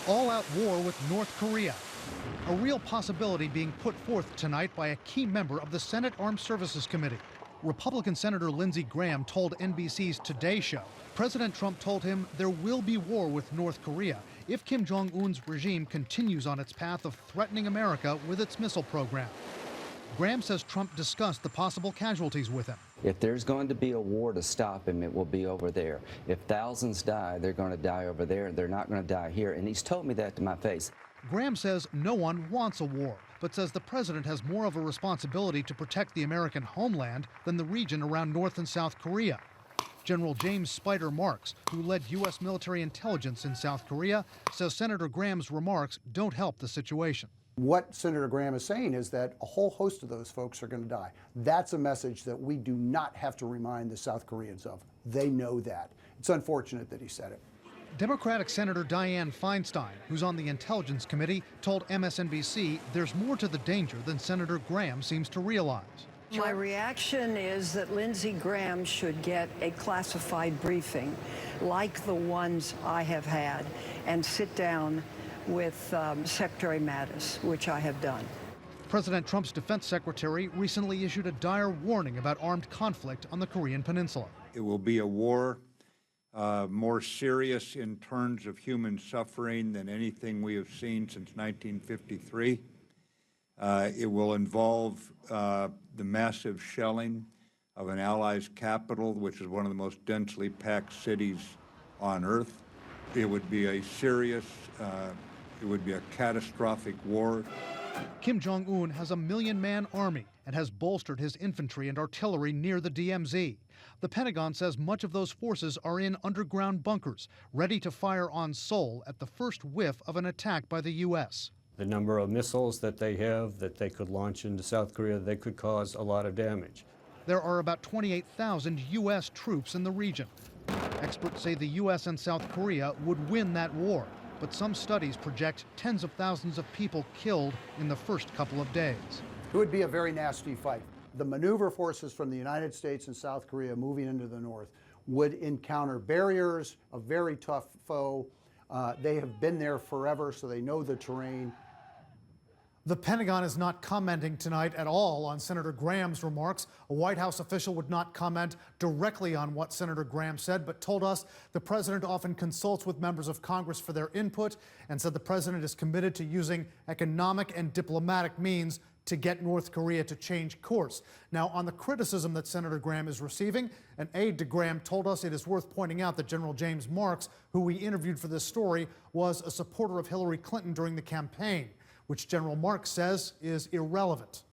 all-out war with North Korea. A real possibility being put forth tonight by a key member of the Senate Armed Services Committee. Republican Senator Lindsey Graham told NBC's Today Show President Trump told him there will be war with North Korea if Kim Jong-un's regime continues on its path of threatening America with its missile program. Graham says Trump discussed the possible casualties with him. If there's going to be a war to stop him, it will be over there. If thousands die, they're going to die over there. They're not going to die here. And he's told me that to my face. Graham says no one wants a war, but says the president has more of a responsibility to protect the American homeland than the region around North and South Korea. General James Spider Marks, who led U.S. military intelligence in South Korea, says Senator Graham's remarks don't help the situation. What Senator Graham is saying is that a whole host of those folks are going to die. That's a message that we do not have to remind the South Koreans of. They know that. It's unfortunate that he said it. Democratic Senator Dianne Feinstein, who's on the Intelligence Committee, told MSNBC there's more to the danger than Senator Graham seems to realize. My reaction is that Lindsey Graham should get a classified briefing like the ones I have had and sit down with Secretary Mattis, which I have done. President Trump's defense secretary recently issued a dire warning about armed conflict on the Korean Peninsula. It will be a war more serious in terms of human suffering than anything we have seen since 1953. It will involve the massive shelling of an ally's capital, which is one of the most densely packed cities on Earth. It would be a serious, it would be a catastrophic war. Kim Jong-un has a million-man army and has bolstered his infantry and artillery near the DMZ. The Pentagon says much of those forces are in underground bunkers, ready to fire on Seoul at the first whiff of an attack by the U.S. The number of missiles that they have that they could launch into South Korea, they could cause a lot of damage. There are about 28,000 U.S. troops in the region. Experts say the U.S. and South Korea would win that war, but some studies project tens of thousands of people killed in the first couple of days. It would be a very nasty fight. The maneuver forces from the United States and South Korea moving into the north would encounter barriers, a very tough foe. They have been there forever, so they know the terrain. The Pentagon is not commenting tonight at all on Senator Graham's remarks. A White House official would not comment directly on what Senator Graham said, but told us the president often consults with members of Congress for their input and said the president is committed to using economic and diplomatic means to get North Korea to change course. Now, on the criticism that Senator Graham is receiving, an aide to Graham told us it is worth pointing out that General James Marks, who we interviewed for this story, was a supporter of Hillary Clinton during the campaign, which General Marks says is irrelevant.